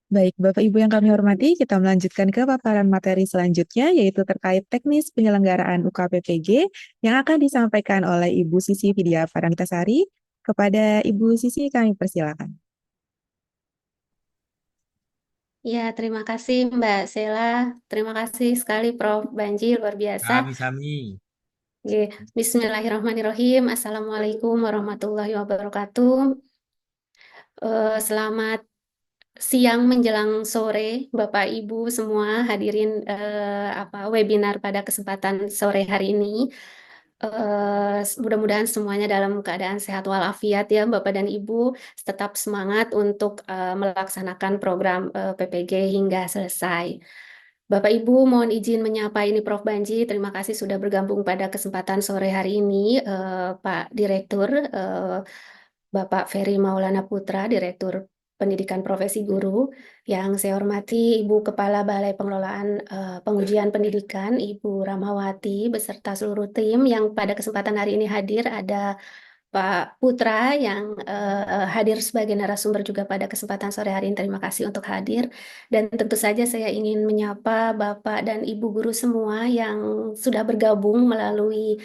Baik, Bapak Ibu yang kami hormati, kita melanjutkan ke paparan materi selanjutnya, yaitu terkait teknis penyelenggaraan UKPPG yang akan disampaikan oleh Ibu Sisi Vidya Paramtasari. Kepada Ibu Sisi, kami persilakan. Ya, terima kasih Mbak Sela. Terima kasih sekali Prof. Banji, luar biasa. Sami-sami. Oke, Bismillahirrahmanirrahim. Assalamualaikum warahmatullahi wabarakatuh. Selamat siang menjelang sore, Bapak Ibu semua hadirin webinar pada kesempatan sore hari ini. Mudah-mudahan semuanya dalam keadaan sehat walafiat ya Bapak dan Ibu, tetap semangat untuk melaksanakan program PPG hingga selesai. Bapak Ibu, mohon izin menyapa ini Prof. Banji. Terima kasih sudah bergabung pada kesempatan sore hari ini, Pak Direktur, Bapak Ferry Maulana Putra, Direktur Pendidikan Profesi Guru. Yang saya hormati Ibu Kepala Balai Pengelolaan Pengujian Pendidikan, Ibu Ramawati, beserta seluruh tim yang pada kesempatan hari ini hadir. Ada Pak Putra yang hadir sebagai narasumber juga pada kesempatan sore hari ini. Terima kasih untuk hadir. Dan tentu saja saya ingin menyapa Bapak dan Ibu guru semua yang sudah bergabung melalui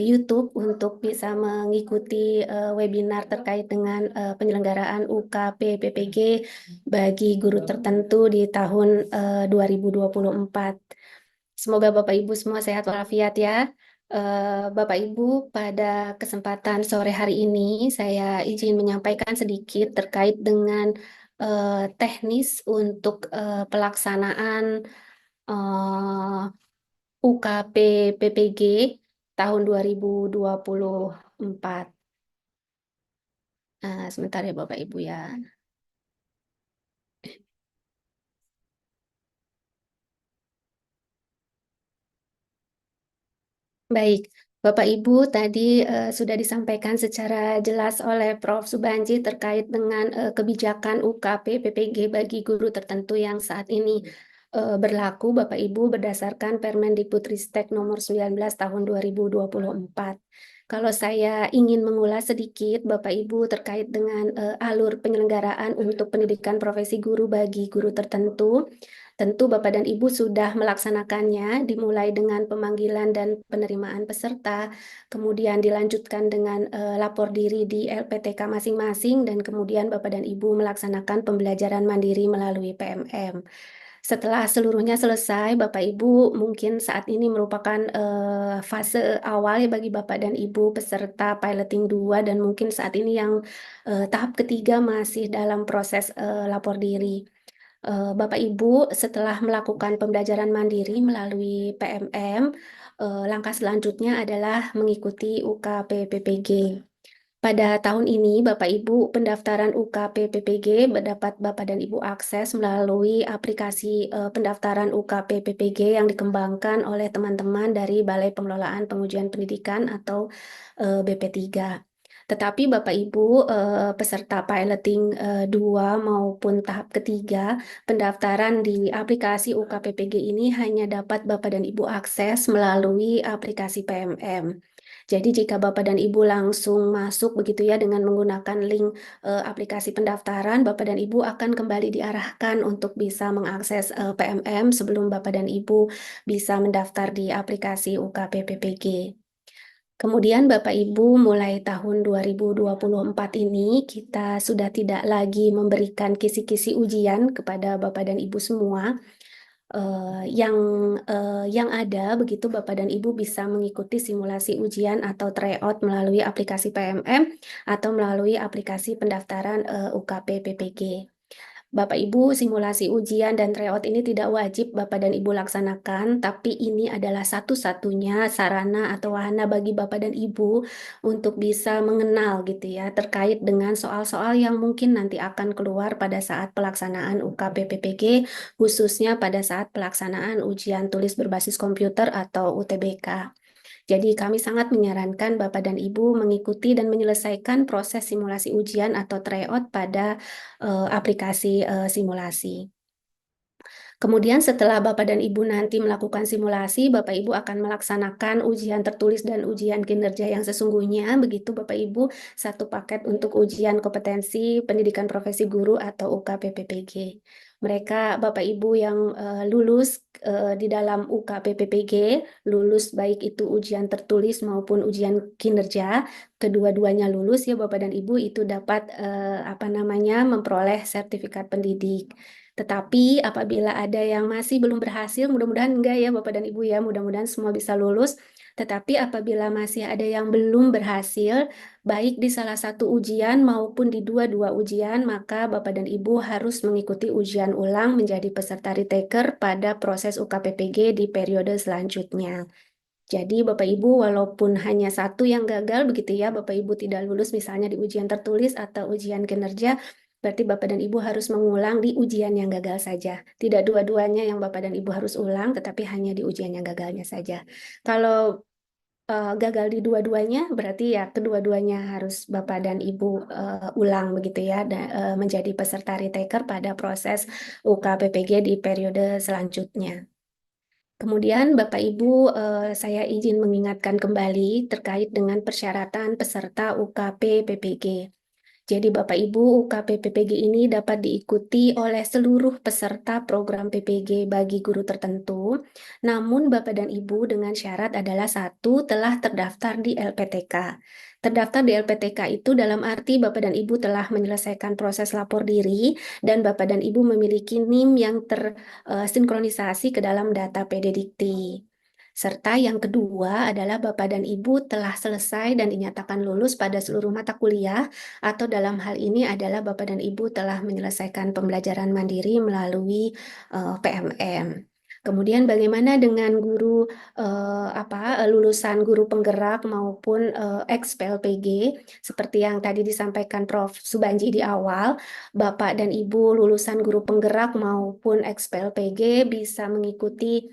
YouTube untuk bisa mengikuti webinar terkait dengan penyelenggaraan UKP PPG bagi guru tertentu di tahun 2024. Semoga Bapak Ibu semua sehat walafiat ya. Bapak Ibu, pada kesempatan sore hari ini saya izin menyampaikan sedikit terkait dengan teknis untuk pelaksanaan UKP PPG tahun 2024. Sebentar ya Bapak Ibu ya. Baik, Bapak Ibu tadi sudah disampaikan secara jelas oleh Prof. Subanji terkait dengan kebijakan UKP PPG bagi guru tertentu yang saat ini berlaku Bapak Ibu berdasarkan Permendikbudristek nomor 19 tahun 2024. Kalau saya ingin mengulas sedikit Bapak Ibu terkait dengan alur penyelenggaraan untuk pendidikan profesi guru bagi guru tertentu. Tentu Bapak dan Ibu sudah melaksanakannya, dimulai dengan pemanggilan dan penerimaan peserta, kemudian dilanjutkan dengan lapor diri di LPTK masing-masing, dan kemudian Bapak dan Ibu melaksanakan pembelajaran mandiri melalui PMM. Setelah seluruhnya selesai, Bapak Ibu mungkin saat ini merupakan fase awal ya bagi Bapak dan Ibu peserta piloting 2, dan mungkin saat ini yang tahap ketiga masih dalam proses lapor diri. Bapak Ibu setelah melakukan pembelajaran mandiri melalui PMM, langkah selanjutnya adalah mengikuti UKP PPG. Pada tahun ini, Bapak Ibu, pendaftaran UKP PPG dapat Bapak dan Ibu akses melalui aplikasi pendaftaran UKP PPG yang dikembangkan oleh teman-teman dari Balai Pengelolaan Pengujian Pendidikan atau BP3. Tetapi Bapak Ibu peserta piloting 2 maupun tahap ketiga, pendaftaran di aplikasi UKPPG ini hanya dapat Bapak dan Ibu akses melalui aplikasi PMM. Jadi jika Bapak dan Ibu langsung masuk begitu ya dengan menggunakan link aplikasi pendaftaran, Bapak dan Ibu akan kembali diarahkan untuk bisa mengakses PMM sebelum Bapak dan Ibu bisa mendaftar di aplikasi UKPPPG. Kemudian Bapak Ibu mulai tahun 2024 ini kita sudah tidak lagi memberikan kisi-kisi ujian kepada Bapak dan Ibu semua. Yang ada begitu Bapak dan Ibu bisa mengikuti simulasi ujian atau tryout melalui aplikasi PMM atau melalui aplikasi pendaftaran UKP PPG. Bapak Ibu, simulasi ujian dan tryout ini tidak wajib Bapak dan Ibu laksanakan, tapi ini adalah satu-satunya sarana atau wahana bagi Bapak dan Ibu untuk bisa mengenal gitu ya, terkait dengan soal-soal yang mungkin nanti akan keluar pada saat pelaksanaan UKP PPG, khususnya pada saat pelaksanaan ujian tulis berbasis komputer atau UTBK. Jadi kami sangat menyarankan Bapak dan Ibu mengikuti dan menyelesaikan proses simulasi ujian atau tryout pada aplikasi simulasi. Kemudian setelah Bapak dan Ibu nanti melakukan simulasi, Bapak Ibu akan melaksanakan ujian tertulis dan ujian kinerja yang sesungguhnya. Begitu Bapak Ibu, satu paket untuk ujian kompetensi pendidikan profesi guru atau UKPPPG. Mereka Bapak Ibu yang lulus di dalam UKPPPG, lulus baik itu ujian tertulis maupun ujian kinerja, kedua-duanya lulus ya Bapak dan Ibu, itu dapat memperoleh sertifikat pendidik. Tetapi apabila ada yang masih belum berhasil, mudah-mudahan enggak ya Bapak dan Ibu ya, mudah-mudahan semua bisa lulus. Tetapi apabila masih ada yang belum berhasil, baik di salah satu ujian maupun di dua-dua ujian, maka Bapak dan Ibu harus mengikuti ujian ulang menjadi peserta retake pada proses UKPPG di periode selanjutnya. Jadi Bapak Ibu walaupun hanya satu yang gagal begitu ya, Bapak Ibu tidak lulus misalnya di ujian tertulis atau ujian kinerja, berarti Bapak dan Ibu harus mengulang di ujian yang gagal saja. Tidak dua-duanya yang Bapak dan Ibu harus ulang, tetapi hanya di ujian yang gagalnya saja. Kalau gagal di dua-duanya, berarti ya kedua-duanya harus Bapak dan Ibu ulang begitu ya, menjadi peserta retaker pada proses UKPPG di periode selanjutnya. Kemudian Bapak Ibu, saya izin mengingatkan kembali terkait dengan persyaratan peserta UKP PPG. Jadi Bapak Ibu, UKP PPG ini dapat diikuti oleh seluruh peserta program PPG bagi guru tertentu. Namun Bapak dan Ibu dengan syarat adalah satu, telah terdaftar di LPTK. Terdaftar di LPTK itu dalam arti Bapak dan Ibu telah menyelesaikan proses lapor diri dan Bapak dan Ibu memiliki NIM yang tersinkronisasi ke dalam data PD Dikti. Serta yang kedua adalah Bapak dan Ibu telah selesai dan dinyatakan lulus pada seluruh mata kuliah, atau dalam hal ini adalah Bapak dan Ibu telah menyelesaikan pembelajaran mandiri melalui PMM. Kemudian bagaimana dengan guru lulusan guru penggerak maupun ex-PLPG, seperti yang tadi disampaikan Prof. Subanji di awal, Bapak dan Ibu lulusan guru penggerak maupun ex-PLPG bisa mengikuti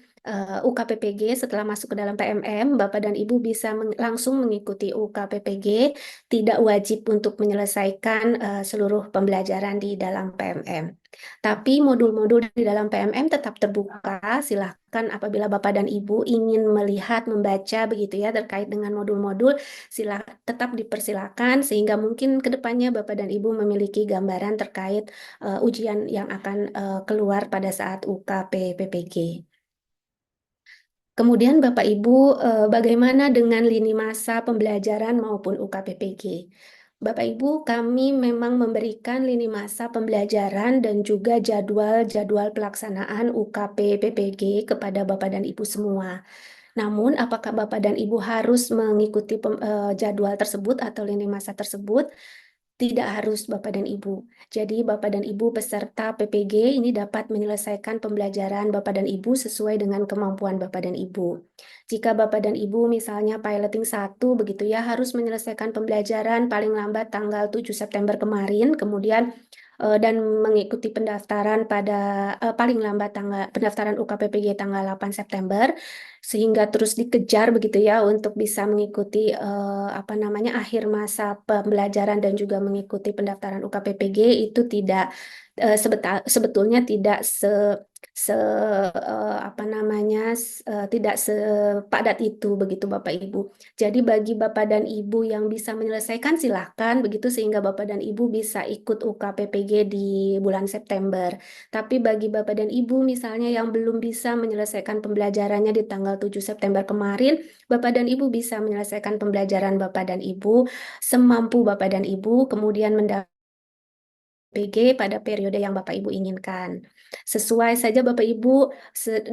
UKPPG setelah masuk ke dalam PMM, Bapak dan Ibu bisa langsung mengikuti UKPPG, tidak wajib untuk menyelesaikan seluruh pembelajaran di dalam PMM. Tapi modul-modul di dalam PMM tetap terbuka, silahkan apabila Bapak dan Ibu ingin melihat, membaca begitu ya terkait dengan modul-modul, tetap dipersilakan sehingga mungkin ke depannya Bapak dan Ibu memiliki gambaran terkait ujian yang akan keluar pada saat UKP PPG. Kemudian Bapak Ibu, bagaimana dengan lini masa pembelajaran maupun UKPPG? Bapak Ibu, kami memang memberikan lini masa pembelajaran dan juga jadwal-jadwal pelaksanaan UKP PPG kepada Bapak dan Ibu semua. Namun, apakah Bapak dan Ibu harus mengikuti jadwal tersebut atau lini masa tersebut? Tidak harus Bapak dan Ibu. Jadi Bapak dan Ibu peserta PPG ini dapat menyelesaikan pembelajaran Bapak dan Ibu sesuai dengan kemampuan Bapak dan Ibu. Jika Bapak dan Ibu misalnya piloting 1 begitu ya harus menyelesaikan pembelajaran paling lambat tanggal 7 September kemarin, kemudian dan mengikuti pendaftaran pada paling lambat pendaftaran UKPPG tanggal 8 September, sehingga terus dikejar begitu ya untuk bisa mengikuti akhir masa pembelajaran dan juga mengikuti pendaftaran UKPPG itu tidak sebetulnya tidak tidak sepadat itu begitu Bapak Ibu. Jadi bagi Bapak dan Ibu yang bisa menyelesaikan silahkan begitu sehingga Bapak dan Ibu bisa ikut UKPPG di bulan September. Tapi bagi Bapak dan Ibu misalnya yang belum bisa menyelesaikan pembelajarannya di tanggal 7 September kemarin, Bapak dan Ibu bisa menyelesaikan pembelajaran Bapak dan Ibu semampu Bapak dan Ibu, kemudian mendapatkan PG pada periode yang Bapak Ibu inginkan. Sesuai saja Bapak Ibu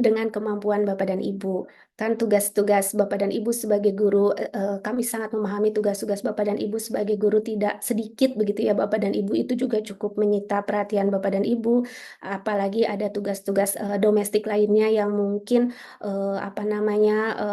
dengan kemampuan Bapak dan Ibu. Kan tugas-tugas Bapak dan Ibu sebagai guru, kami sangat memahami tugas-tugas Bapak dan Ibu sebagai guru tidak sedikit begitu ya Bapak dan Ibu, itu juga cukup menyita perhatian Bapak dan Ibu. Apalagi ada tugas-tugas domestik lainnya yang mungkin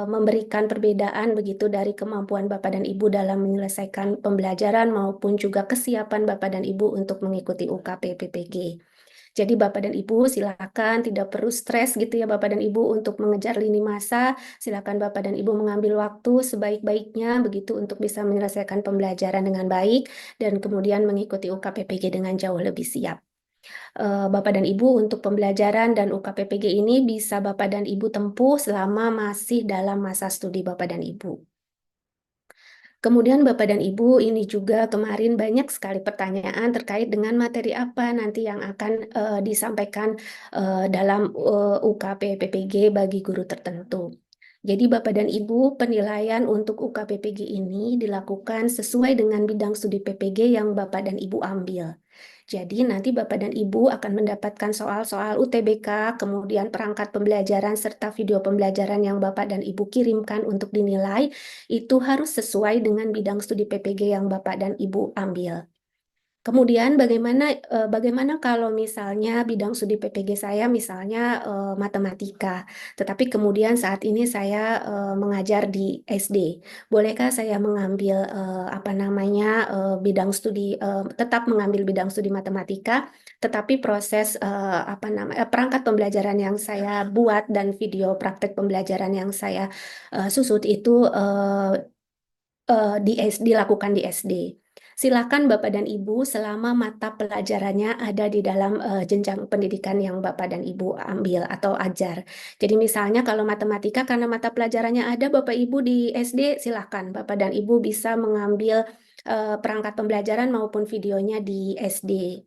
memberikan perbedaan begitu dari kemampuan Bapak dan Ibu dalam menyelesaikan pembelajaran maupun juga kesiapan Bapak dan Ibu untuk mengikuti UKP PPG. Jadi Bapak dan Ibu silakan tidak perlu stres gitu ya Bapak dan Ibu untuk mengejar lini masa. Silakan Bapak dan Ibu mengambil waktu sebaik-baiknya begitu untuk bisa menyelesaikan pembelajaran dengan baik dan kemudian mengikuti UKPPG dengan jauh lebih siap. Bapak dan Ibu untuk pembelajaran dan UKPPG ini bisa Bapak dan Ibu tempuh selama masih dalam masa studi Bapak dan Ibu. Kemudian Bapak dan Ibu, ini juga kemarin banyak sekali pertanyaan terkait dengan materi apa nanti yang akan disampaikan dalam UKP PPG bagi guru tertentu. Jadi Bapak dan Ibu, penilaian untuk UKPPG ini dilakukan sesuai dengan bidang studi PPG yang Bapak dan Ibu ambil. Jadi nanti Bapak dan Ibu akan mendapatkan soal-soal UTBK, kemudian perangkat pembelajaran serta video pembelajaran yang Bapak dan Ibu kirimkan untuk dinilai, itu harus sesuai dengan bidang studi PPG yang Bapak dan Ibu ambil. Kemudian bagaimana kalau misalnya bidang studi PPG saya misalnya matematika, tetapi kemudian saat ini saya mengajar di SD. Bolehkah saya mengambil tetap mengambil bidang studi matematika, tetapi proses perangkat pembelajaran yang saya buat dan video praktek pembelajaran yang saya susut itu dilakukan di SD. Silakan Bapak dan Ibu selama mata pelajarannya ada di dalam jenjang pendidikan yang Bapak dan Ibu ambil atau ajar. Jadi misalnya kalau matematika karena mata pelajarannya ada Bapak Ibu di SD, silakan Bapak dan Ibu bisa mengambil perangkat pembelajaran maupun videonya di SD.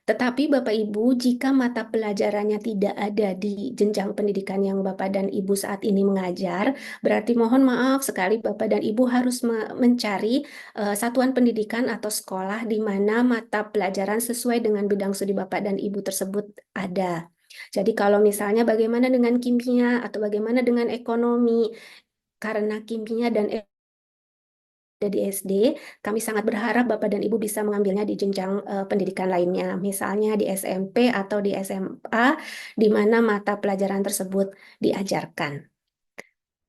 Tetapi Bapak Ibu, jika mata pelajarannya tidak ada di jenjang pendidikan yang Bapak dan Ibu saat ini mengajar, berarti mohon maaf sekali Bapak dan Ibu harus mencari satuan pendidikan atau sekolah di mana mata pelajaran sesuai dengan bidang studi Bapak dan Ibu tersebut ada. Jadi kalau misalnya bagaimana dengan kimia atau bagaimana dengan ekonomi, karena kimia dan ada di SD, kami sangat berharap Bapak dan Ibu bisa mengambilnya di jenjang pendidikan lainnya, misalnya di SMP atau di SMA, di mana mata pelajaran tersebut diajarkan.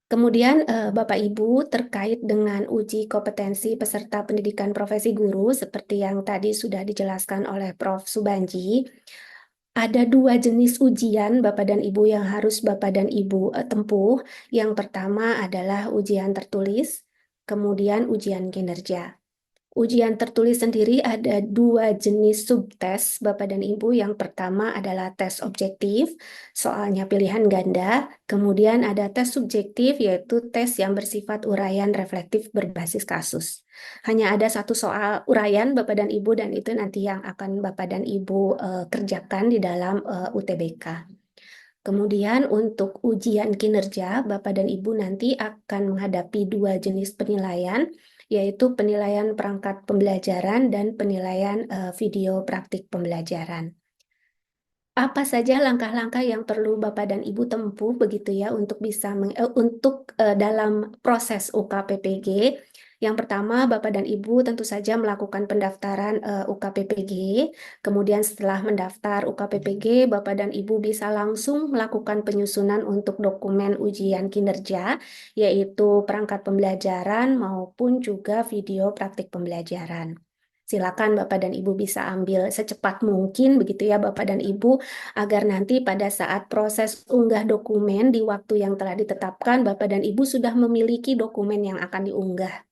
Kemudian Bapak Ibu terkait dengan uji kompetensi peserta pendidikan profesi guru seperti yang tadi sudah dijelaskan oleh Prof. Subanji, ada dua jenis ujian Bapak dan Ibu yang harus Bapak dan Ibu tempuh. Yang pertama adalah ujian tertulis, kemudian ujian kinerja. Ujian tertulis sendiri ada dua jenis subtes, Bapak dan Ibu. Yang pertama adalah tes objektif, soalnya pilihan ganda. Kemudian ada tes subjektif, yaitu tes yang bersifat uraian reflektif berbasis kasus. Hanya ada satu soal uraian, Bapak dan Ibu, dan itu nanti yang akan Bapak dan Ibu kerjakan di dalam UTBK. Kemudian untuk ujian kinerja, Bapak dan Ibu nanti akan menghadapi dua jenis penilaian, yaitu penilaian perangkat pembelajaran dan penilaian video praktik pembelajaran. Apa saja langkah-langkah yang perlu Bapak dan Ibu tempuh begitu ya untuk dalam proses UKPPG? Yang pertama, Bapak dan Ibu tentu saja melakukan pendaftaran UKPPG. Kemudian setelah mendaftar UKPPG, Bapak dan Ibu bisa langsung melakukan penyusunan untuk dokumen ujian kinerja, yaitu perangkat pembelajaran maupun juga video praktik pembelajaran. Silakan Bapak dan Ibu bisa ambil secepat mungkin begitu ya Bapak dan Ibu, agar nanti pada saat proses unggah dokumen di waktu yang telah ditetapkan, Bapak dan Ibu sudah memiliki dokumen yang akan diunggah.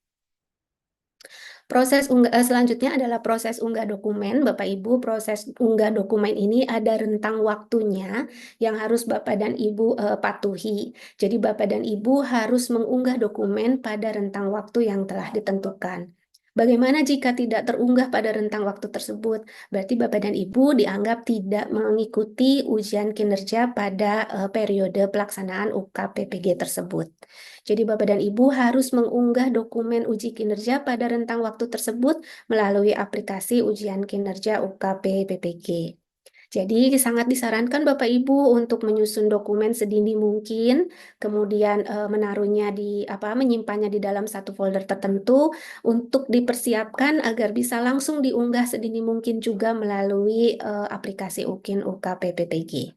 Selanjutnya adalah proses unggah dokumen, Bapak Ibu. Proses unggah dokumen ini ada rentang waktunya yang harus Bapak dan Ibu patuhi. Jadi Bapak dan Ibu harus mengunggah dokumen pada rentang waktu yang telah ditentukan. Bagaimana jika tidak terunggah pada rentang waktu tersebut? Berarti Bapak dan Ibu dianggap tidak mengikuti ujian kinerja pada periode pelaksanaan UKPPG tersebut. Jadi Bapak dan Ibu harus mengunggah dokumen uji kinerja pada rentang waktu tersebut melalui aplikasi ujian kinerja UKP-PPG. Jadi sangat disarankan Bapak Ibu untuk menyusun dokumen sedini mungkin, kemudian menyimpannya di dalam satu folder tertentu untuk dipersiapkan agar bisa langsung diunggah sedini mungkin juga melalui aplikasi UKIN UKP-PPG.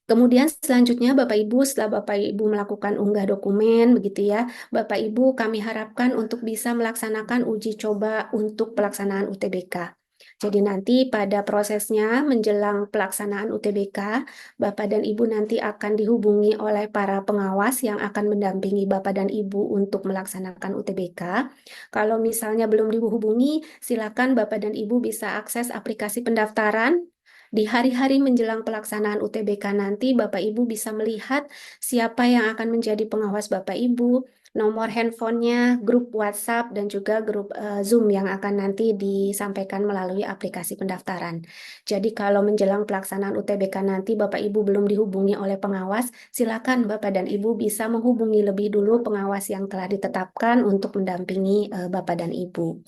Kemudian selanjutnya Bapak Ibu, setelah Bapak Ibu melakukan unggah dokumen begitu ya, Bapak Ibu kami harapkan untuk bisa melaksanakan uji coba untuk pelaksanaan UTBK. Jadi nanti pada prosesnya menjelang pelaksanaan UTBK, Bapak dan Ibu nanti akan dihubungi oleh para pengawas yang akan mendampingi Bapak dan Ibu untuk melaksanakan UTBK. Kalau misalnya belum dihubungi, silakan Bapak dan Ibu bisa akses aplikasi pendaftaran. Di hari-hari menjelang pelaksanaan UTBK nanti, Bapak Ibu bisa melihat siapa yang akan menjadi pengawas Bapak Ibu, nomor handphonenya, grup WhatsApp, dan juga grup Zoom yang akan nanti disampaikan melalui aplikasi pendaftaran. Jadi kalau menjelang pelaksanaan UTBK nanti Bapak Ibu belum dihubungi oleh pengawas, silakan Bapak dan Ibu bisa menghubungi lebih dulu pengawas yang telah ditetapkan untuk mendampingi Bapak dan Ibu.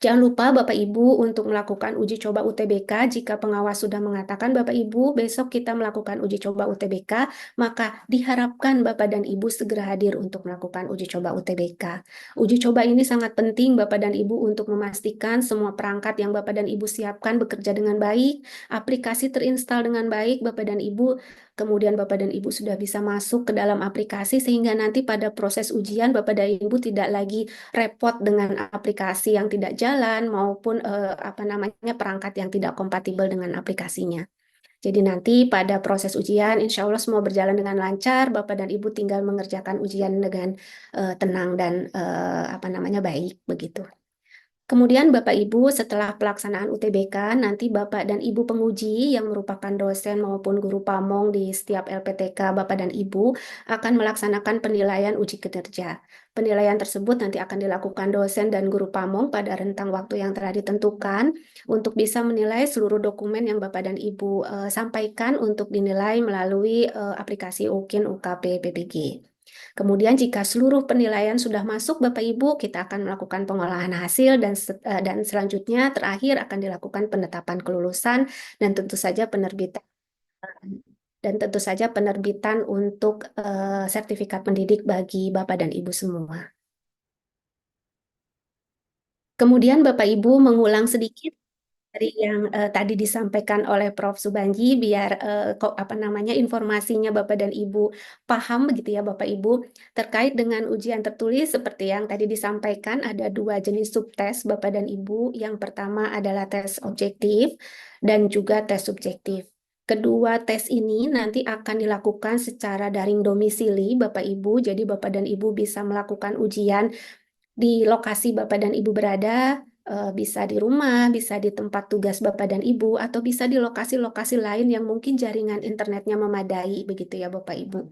Jangan lupa Bapak Ibu untuk melakukan uji coba UTBK. Jika pengawas sudah mengatakan Bapak Ibu besok kita melakukan uji coba UTBK, maka diharapkan Bapak dan Ibu segera hadir untuk melakukan uji coba UTBK. Uji coba ini sangat penting Bapak dan Ibu untuk memastikan semua perangkat yang Bapak dan Ibu siapkan bekerja dengan baik, aplikasi terinstal dengan baik Bapak dan Ibu, kemudian Bapak dan Ibu sudah bisa masuk ke dalam aplikasi sehingga nanti pada proses ujian Bapak dan Ibu tidak lagi repot dengan aplikasi yang tidak jalan maupun perangkat yang tidak kompatibel dengan aplikasinya. Jadi nanti pada proses ujian, insya Allah semua berjalan dengan lancar. Bapak dan Ibu tinggal mengerjakan ujian dengan tenang dan baik begitu. Kemudian Bapak Ibu setelah pelaksanaan UTBK, nanti Bapak dan Ibu penguji yang merupakan dosen maupun guru pamong di setiap LPTK Bapak dan Ibu akan melaksanakan penilaian uji kinerja. Penilaian tersebut nanti akan dilakukan dosen dan guru pamong pada rentang waktu yang telah ditentukan untuk bisa menilai seluruh dokumen yang Bapak dan Ibu sampaikan untuk dinilai melalui aplikasi UKIN UKP PPG. Kemudian jika seluruh penilaian sudah masuk Bapak Ibu, kita akan melakukan pengolahan hasil dan selanjutnya terakhir akan dilakukan penetapan kelulusan dan tentu saja penerbitan untuk sertifikat pendidik bagi Bapak dan Ibu semua. Kemudian Bapak Ibu mengulang sedikit dari yang tadi disampaikan oleh Prof. Subanji biar informasinya Bapak dan Ibu paham begitu ya Bapak Ibu terkait dengan ujian tertulis seperti yang tadi disampaikan ada dua jenis subtes Bapak dan Ibu. Yang pertama adalah tes objektif dan juga tes subjektif. Kedua tes ini nanti akan dilakukan secara daring domisili Bapak Ibu. Jadi Bapak dan Ibu bisa melakukan ujian di lokasi Bapak dan Ibu berada, bisa di rumah, bisa di tempat tugas Bapak dan Ibu, atau bisa di lokasi-lokasi lain yang mungkin jaringan internetnya memadai, begitu ya Bapak Ibu.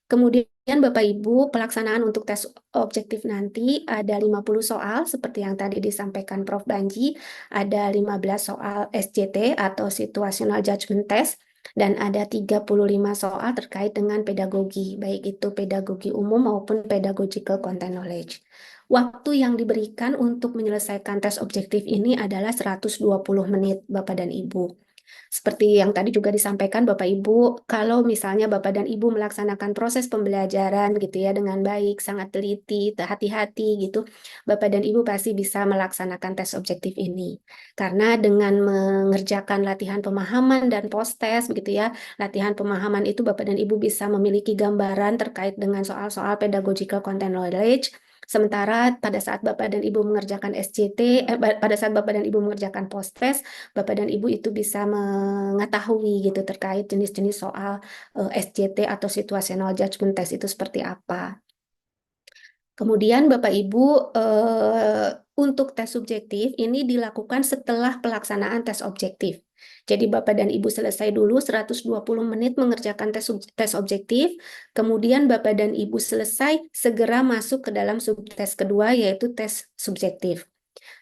Kemudian Bapak Ibu, pelaksanaan untuk tes objektif nanti ada 50 soal, seperti yang tadi disampaikan Prof. Banji, ada 15 soal SJT atau Situational Judgment Test, dan ada 35 soal terkait dengan pedagogi, baik itu pedagogi umum maupun pedagogical content knowledge. Waktu yang diberikan untuk menyelesaikan tes objektif ini adalah 120 menit, Bapak dan Ibu. Seperti yang tadi juga disampaikan Bapak Ibu, kalau misalnya Bapak dan Ibu melaksanakan proses pembelajaran gitu ya dengan baik, sangat teliti, hati-hati gitu, Bapak dan Ibu pasti bisa melaksanakan tes objektif ini. Karena dengan mengerjakan latihan pemahaman dan post-test begitu ya, latihan pemahaman itu Bapak dan Ibu bisa memiliki gambaran terkait dengan soal-soal pedagogical content knowledge. Sementara pada saat Bapak dan Ibu mengerjakan pada saat Bapak dan Ibu mengerjakan post-test, Bapak dan Ibu itu bisa mengetahui gitu terkait jenis-jenis soal SJT atau Situational Judgment Test itu seperti apa. Kemudian Bapak Ibu untuk tes subjektif ini dilakukan setelah pelaksanaan tes objektif. Jadi Bapak dan Ibu selesai dulu 120 menit mengerjakan tes objektif, kemudian Bapak dan Ibu selesai segera masuk ke dalam subtes kedua yaitu tes subjektif.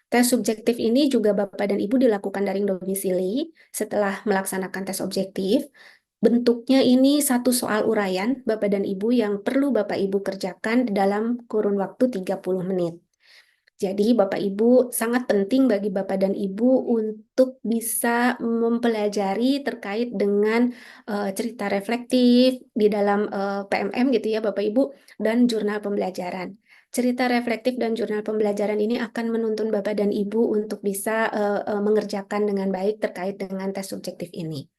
Tes subjektif ini juga Bapak dan Ibu dilakukan daring domisili setelah melaksanakan tes objektif. Bentuknya ini satu soal uraian Bapak dan Ibu yang perlu Bapak Ibu kerjakan dalam kurun waktu 30 menit. Jadi Bapak Ibu sangat penting bagi Bapak dan Ibu untuk bisa mempelajari terkait dengan cerita reflektif di dalam PMM gitu ya Bapak Ibu dan jurnal pembelajaran. Cerita reflektif dan jurnal pembelajaran ini akan menuntun Bapak dan Ibu untuk bisa mengerjakan dengan baik terkait dengan tes subjektif ini.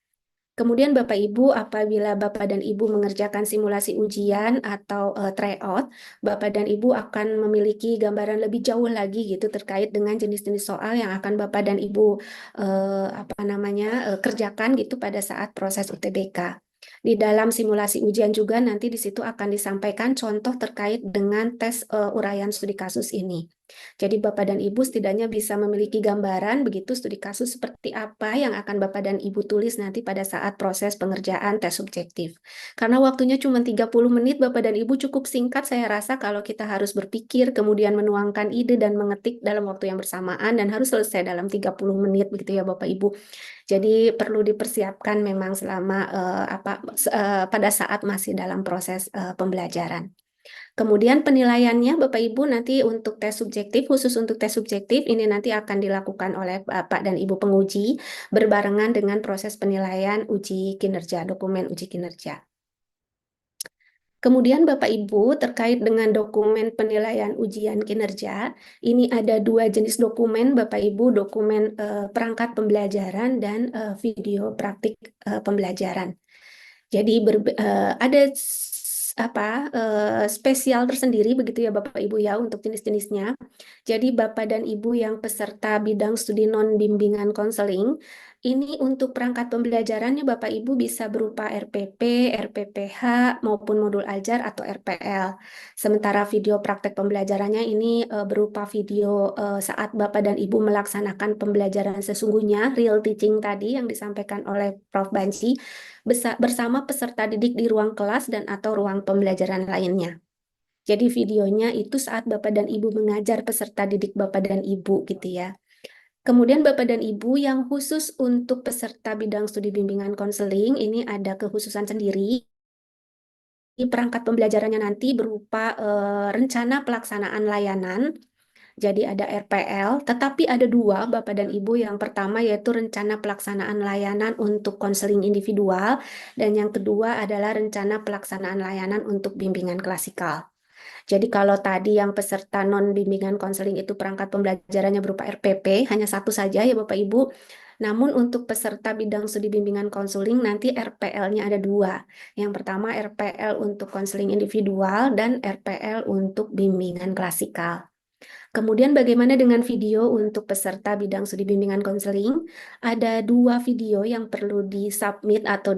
Kemudian Bapak Ibu, apabila Bapak dan Ibu mengerjakan simulasi ujian atau tryout, Bapak dan Ibu akan memiliki gambaran lebih jauh lagi gitu terkait dengan jenis-jenis soal yang akan Bapak dan Ibu kerjakan gitu pada saat proses UTBK. Di dalam simulasi ujian juga nanti di situ akan disampaikan contoh terkait dengan tes uraian studi kasus ini. Jadi Bapak dan Ibu setidaknya bisa memiliki gambaran begitu studi kasus seperti apa yang akan Bapak dan Ibu tulis nanti pada saat proses pengerjaan tes subjektif. Karena waktunya cuma 30 menit, Bapak dan Ibu cukup singkat saya rasa kalau kita harus berpikir, kemudian menuangkan ide dan mengetik dalam waktu yang bersamaan dan harus selesai dalam 30 menit begitu ya Bapak Ibu. Jadi perlu dipersiapkan memang selama pada saat masih dalam proses pembelajaran. Kemudian penilaiannya Bapak Ibu nanti untuk tes subjektif, khusus untuk tes subjektif ini nanti akan dilakukan oleh Bapak dan Ibu penguji berbarengan dengan proses penilaian uji kinerja, dokumen uji kinerja. Kemudian Bapak Ibu terkait dengan dokumen penilaian ujian kinerja, ini ada dua jenis dokumen Bapak Ibu, dokumen perangkat pembelajaran dan video praktik pembelajaran. Jadi ada spesial tersendiri begitu ya Bapak Ibu ya untuk jenis-jenisnya. Jadi Bapak dan Ibu yang peserta bidang studi non bimbingan konseling, ini untuk perangkat pembelajarannya Bapak Ibu bisa berupa RPP, RPPH maupun modul ajar atau RPL. Sementara video praktek pembelajarannya ini berupa video saat Bapak dan Ibu melaksanakan pembelajaran sesungguhnya, real teaching tadi yang disampaikan oleh Prof. Bansi bersama peserta didik di ruang kelas dan atau ruang pembelajaran lainnya. Jadi videonya itu saat Bapak dan Ibu mengajar peserta didik Bapak dan Ibu gitu ya. Kemudian Bapak dan Ibu yang khusus untuk peserta bidang studi bimbingan konseling ini ada kekhususan sendiri. Perangkat pembelajarannya nanti berupa rencana pelaksanaan layanan. Jadi ada RPL, tetapi ada dua Bapak dan Ibu. Yang pertama yaitu rencana pelaksanaan layanan untuk konseling individual dan yang kedua adalah rencana pelaksanaan layanan untuk bimbingan klasikal. Jadi kalau tadi yang peserta non bimbingan konseling itu perangkat pembelajarannya berupa RPP, hanya satu saja ya Bapak Ibu. Namun untuk peserta bidang studi bimbingan konseling nanti RPL-nya ada dua. Yang pertama RPL untuk konseling individual dan RPL untuk bimbingan klasikal. Kemudian bagaimana dengan video untuk peserta bidang studi bimbingan konseling? Ada dua video yang perlu disubmit atau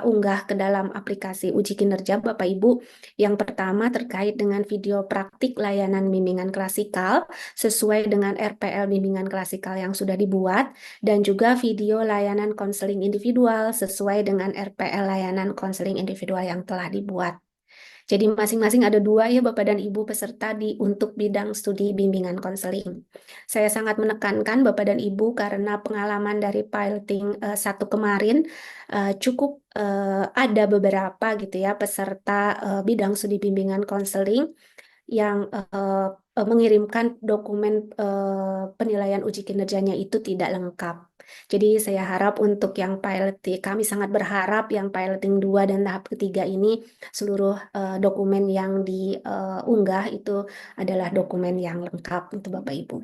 unggah ke dalam aplikasi uji kinerja Bapak Ibu. Yang pertama terkait dengan video praktik layanan bimbingan klasikal sesuai dengan RPL bimbingan klasikal yang sudah dibuat dan juga video layanan konseling individual sesuai dengan RPL layanan konseling individual yang telah dibuat. Jadi masing-masing ada dua ya Bapak dan Ibu peserta untuk bidang studi bimbingan konseling. Saya sangat menekankan Bapak dan Ibu karena pengalaman dari piloting satu kemarin cukup ada beberapa gitu ya peserta bidang studi bimbingan konseling yang mengirimkan dokumen penilaian uji kinerjanya itu tidak lengkap. Jadi saya harap untuk yang piloting, kami sangat berharap yang piloting 2 dan tahap ketiga ini seluruh dokumen yang diunggah itu adalah dokumen yang lengkap untuk Bapak Ibu.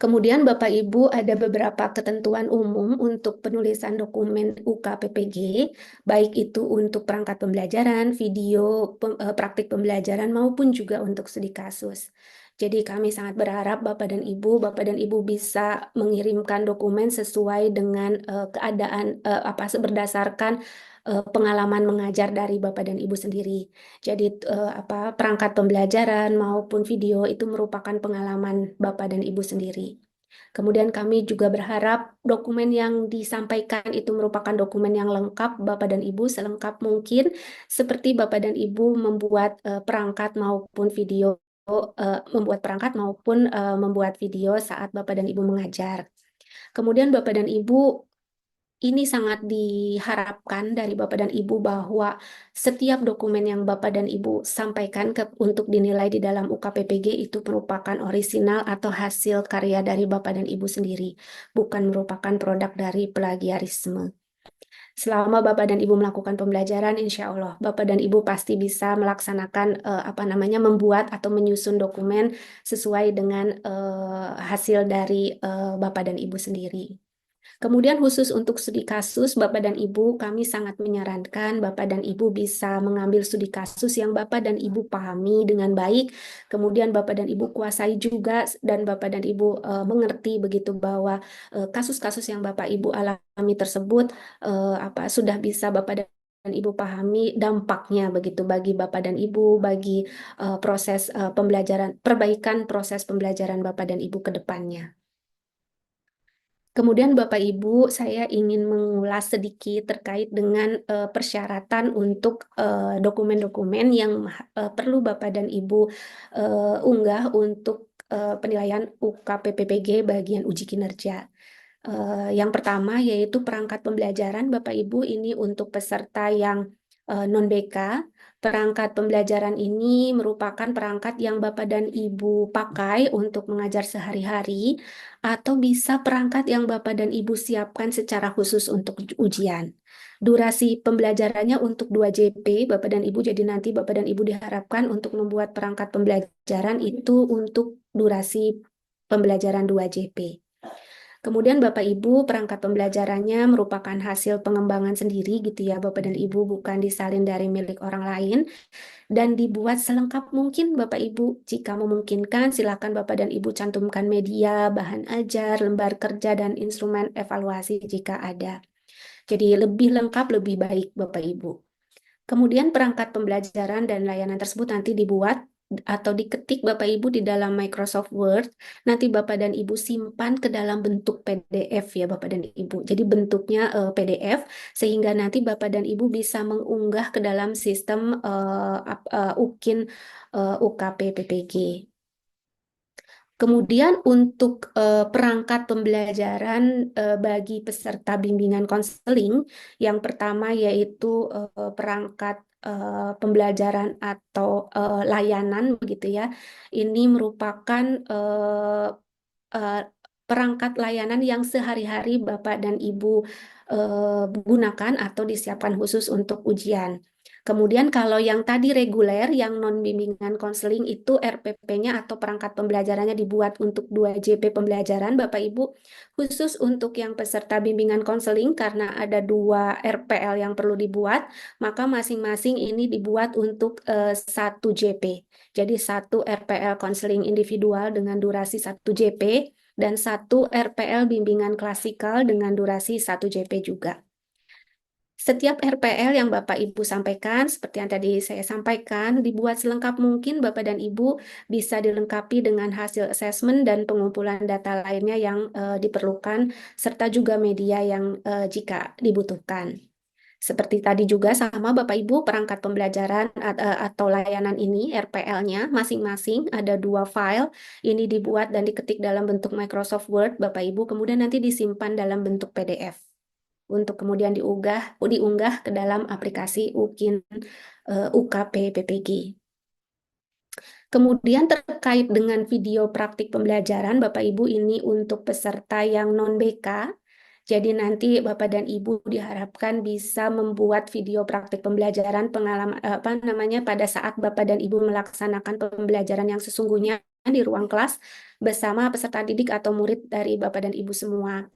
Kemudian Bapak Ibu ada beberapa ketentuan umum untuk penulisan dokumen UKPPG, baik itu untuk perangkat pembelajaran, video praktik pembelajaran maupun juga untuk studi kasus. Jadi kami sangat berharap Bapak dan Ibu bisa mengirimkan dokumen sesuai dengan keadaan berdasarkan pengalaman mengajar dari Bapak dan Ibu sendiri. Jadi perangkat pembelajaran maupun video itu merupakan pengalaman Bapak dan Ibu sendiri. Kemudian kami juga berharap dokumen yang disampaikan itu merupakan dokumen yang lengkap Bapak dan Ibu selengkap mungkin seperti Bapak dan Ibu membuat perangkat maupun video membuat video saat Bapak dan Ibu mengajar. Kemudian Bapak dan Ibu ini sangat diharapkan dari Bapak dan Ibu bahwa setiap dokumen yang Bapak dan Ibu sampaikan untuk dinilai di dalam UKPPG itu merupakan orisinal atau hasil karya dari Bapak dan Ibu sendiri, bukan merupakan produk dari plagiarisme. Selama Bapak dan Ibu melakukan pembelajaran, insya Allah Bapak dan Ibu pasti bisa melaksanakan membuat atau menyusun dokumen sesuai dengan hasil dari Bapak dan Ibu sendiri. Kemudian khusus untuk studi kasus, Bapak dan Ibu, kami sangat menyarankan Bapak dan Ibu bisa mengambil studi kasus yang Bapak dan Ibu pahami dengan baik, kemudian Bapak dan Ibu kuasai juga, dan Bapak dan Ibu mengerti begitu bahwa kasus-kasus yang Bapak Ibu alami tersebut sudah bisa Bapak dan dan Ibu pahami dampaknya begitu bagi Bapak dan Ibu, bagi proses pembelajaran, perbaikan proses pembelajaran Bapak dan Ibu ke depannya. Kemudian Bapak Ibu, saya ingin mengulas sedikit terkait dengan persyaratan untuk dokumen-dokumen yang perlu Bapak dan Ibu unggah untuk penilaian UKPPPG bagian uji kinerja. Yang pertama yaitu perangkat pembelajaran Bapak Ibu ini untuk peserta yang non-BK. Perangkat pembelajaran ini merupakan perangkat yang Bapak dan Ibu pakai untuk mengajar sehari-hari atau bisa perangkat yang Bapak dan Ibu siapkan secara khusus untuk ujian. Durasi pembelajarannya untuk 2 JP, Bapak dan Ibu, jadi nanti Bapak dan Ibu diharapkan untuk membuat perangkat pembelajaran itu untuk durasi pembelajaran 2 JP. Kemudian Bapak Ibu, perangkat pembelajarannya merupakan hasil pengembangan sendiri gitu ya Bapak dan Ibu, bukan disalin dari milik orang lain dan dibuat selengkap mungkin Bapak Ibu. Jika memungkinkan silakan Bapak dan Ibu cantumkan media, bahan ajar, lembar kerja dan instrumen evaluasi jika ada. Jadi lebih lengkap, lebih baik Bapak Ibu. Kemudian perangkat pembelajaran dan layanan tersebut nanti dibuat atau diketik Bapak Ibu di dalam Microsoft Word, nanti Bapak dan Ibu simpan ke dalam bentuk PDF ya Bapak dan Ibu. Jadi bentuknya PDF sehingga nanti Bapak dan Ibu bisa mengunggah ke dalam sistem UKIN UKP PPG. Kemudian untuk perangkat pembelajaran bagi peserta bimbingan konseling, yang pertama yaitu perangkat pembelajaran atau layanan begitu ya. Ini merupakan perangkat layanan yang sehari-hari Bapak dan Ibu gunakan atau disiapkan khusus untuk ujian. Kemudian kalau yang tadi reguler, yang non-bimbingan konseling itu RPP-nya atau perangkat pembelajarannya dibuat untuk 2 JP pembelajaran Bapak Ibu. Khusus untuk yang peserta bimbingan konseling karena ada 2 RPL yang perlu dibuat, maka masing-masing ini dibuat untuk 1 JP. Jadi 1 RPL konseling individual dengan durasi 1 JP dan 1 RPL bimbingan klasikal dengan durasi 1 JP juga. Setiap RPL yang Bapak Ibu sampaikan, seperti yang tadi saya sampaikan, dibuat selengkap mungkin Bapak dan Ibu bisa dilengkapi dengan hasil asesmen dan pengumpulan data lainnya yang diperlukan, serta juga media yang jika dibutuhkan. Seperti tadi juga sama Bapak Ibu, perangkat pembelajaran atau layanan ini, RPL-nya masing-masing ada 2 file, ini dibuat dan diketik dalam bentuk Microsoft Word Bapak Ibu, kemudian nanti disimpan dalam bentuk PDF untuk kemudian diunggah ke dalam aplikasi UKIN UKP PPG. Kemudian terkait dengan video praktik pembelajaran, Bapak Ibu ini untuk peserta yang non-BK. Jadi nanti Bapak dan Ibu diharapkan bisa membuat video praktik pembelajaran pengalaman pada saat Bapak dan Ibu melaksanakan pembelajaran yang sesungguhnya di ruang kelas bersama peserta didik atau murid dari Bapak dan Ibu semua.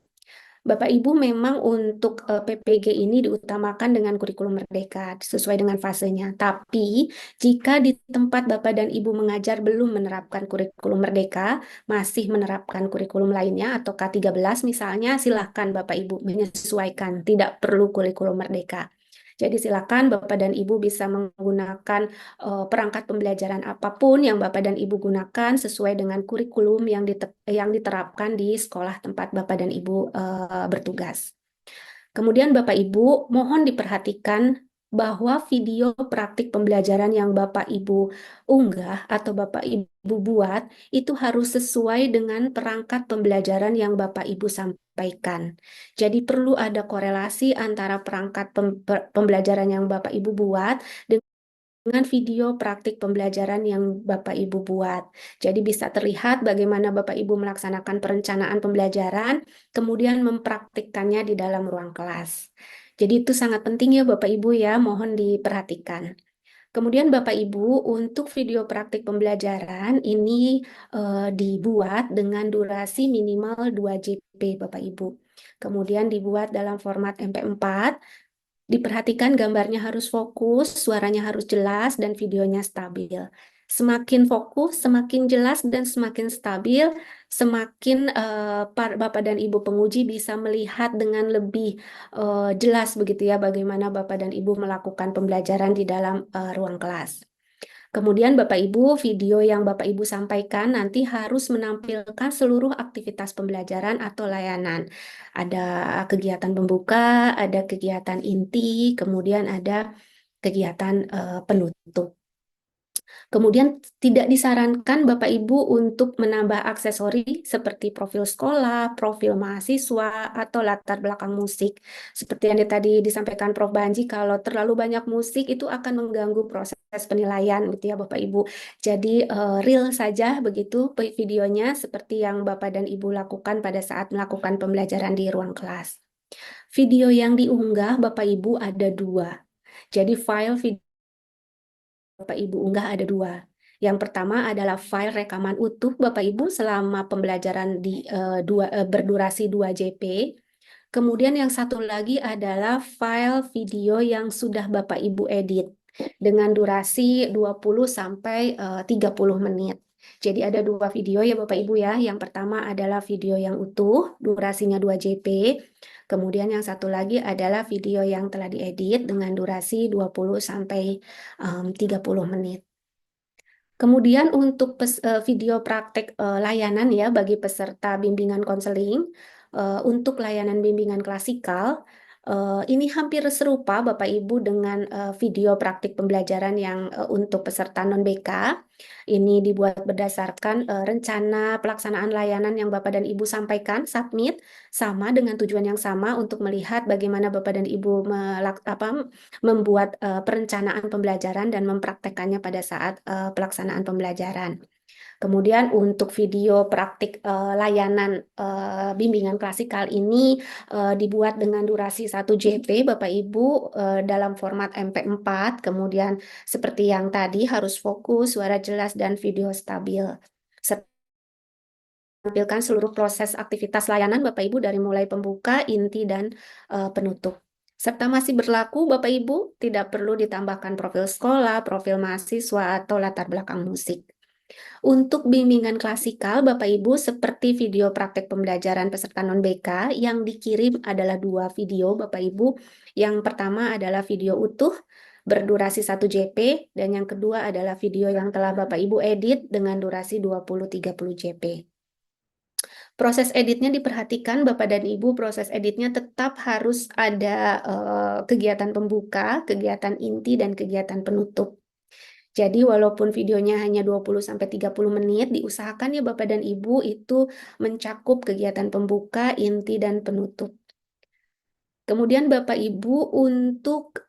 Bapak Ibu memang untuk PPG ini diutamakan dengan kurikulum merdeka sesuai dengan fasenya. Tapi jika di tempat Bapak dan Ibu mengajar belum menerapkan kurikulum merdeka, masih menerapkan kurikulum lainnya atau K13 misalnya, silakan Bapak Ibu menyesuaikan, tidak perlu kurikulum merdeka. Jadi silakan Bapak dan Ibu bisa menggunakan perangkat pembelajaran apapun yang Bapak dan Ibu gunakan sesuai dengan kurikulum yang diterapkan di sekolah tempat Bapak dan Ibu bertugas. Kemudian Bapak Ibu mohon diperhatikan bahwa video praktik pembelajaran yang Bapak Ibu unggah atau Bapak Ibu buat itu harus sesuai dengan perangkat pembelajaran yang Bapak Ibu sampaikan. Jadi perlu ada korelasi antara perangkat pembelajaran yang Bapak Ibu buat dengan video praktik pembelajaran yang Bapak Ibu buat. Jadi bisa terlihat bagaimana Bapak Ibu melaksanakan perencanaan pembelajaran, kemudian mempraktikkannya di dalam ruang kelas. Jadi itu sangat penting ya Bapak Ibu ya, mohon diperhatikan. Kemudian Bapak Ibu untuk video praktik pembelajaran ini dibuat dengan durasi minimal 2 JP Bapak Ibu. Kemudian dibuat dalam format MP4. Diperhatikan gambarnya harus fokus, suaranya harus jelas, dan videonya stabil. Semakin fokus, semakin jelas, dan semakin stabil, semakin Bapak dan Ibu penguji bisa melihat dengan lebih jelas begitu ya bagaimana Bapak dan Ibu melakukan pembelajaran di dalam ruang kelas. Kemudian Bapak Ibu, video yang Bapak Ibu sampaikan nanti harus menampilkan seluruh aktivitas pembelajaran atau layanan. Ada kegiatan pembuka, ada kegiatan inti, kemudian ada kegiatan penutup. Kemudian tidak disarankan Bapak Ibu untuk menambah aksesori seperti profil sekolah, profil mahasiswa, atau latar belakang musik. Seperti yang tadi disampaikan Prof. Banji, kalau terlalu banyak musik itu akan mengganggu proses penilaian gitu ya Bapak Ibu. Jadi real saja begitu videonya seperti yang Bapak dan Ibu lakukan pada saat melakukan pembelajaran di ruang kelas. Video yang diunggah Bapak Ibu ada dua. Jadi file video Bapak Ibu unggah ada dua. Yang pertama adalah file rekaman utuh Bapak Ibu selama pembelajaran berdurasi 2 JP. Kemudian yang satu lagi adalah file video yang sudah Bapak Ibu edit dengan durasi 20 sampai 30 menit. Jadi ada dua video ya Bapak Ibu ya. Yang pertama adalah video yang utuh, durasinya 2 JP. Kemudian yang satu lagi adalah video yang telah diedit dengan durasi 20 sampai 30 menit. Kemudian untuk video praktek layanan ya bagi peserta bimbingan konseling, untuk layanan bimbingan klasikal, ini hampir serupa Bapak Ibu dengan video praktik pembelajaran yang untuk peserta non-BK. Ini dibuat berdasarkan rencana pelaksanaan layanan yang Bapak dan Ibu sampaikan, submit, sama dengan tujuan yang sama untuk melihat bagaimana Bapak dan Ibu membuat perencanaan pembelajaran dan mempraktekkannya pada saat pelaksanaan pembelajaran. Kemudian untuk video praktik layanan bimbingan klasikal ini dibuat dengan durasi 1 JP Bapak Ibu dalam format MP4. Kemudian seperti yang tadi harus fokus, suara jelas, dan video stabil. Tampilkan seluruh proses aktivitas layanan Bapak Ibu dari mulai pembuka, inti, dan penutup. Serta masih berlaku Bapak Ibu, tidak perlu ditambahkan profil sekolah, profil mahasiswa, atau latar belakang musik. Untuk bimbingan klasikal, Bapak Ibu, seperti video praktek pembelajaran peserta non-BK, yang dikirim adalah dua video, Bapak Ibu. Yang pertama adalah video utuh, berdurasi 1 JP, dan yang kedua adalah video yang telah Bapak Ibu edit dengan durasi 20-30 JP. Proses editnya diperhatikan Bapak dan Ibu, proses editnya tetap harus ada kegiatan pembuka, kegiatan inti, dan kegiatan penutup. Jadi walaupun videonya hanya 20-30 menit, diusahakan ya Bapak dan Ibu itu mencakup kegiatan pembuka, inti, dan penutup. Kemudian Bapak Ibu untuk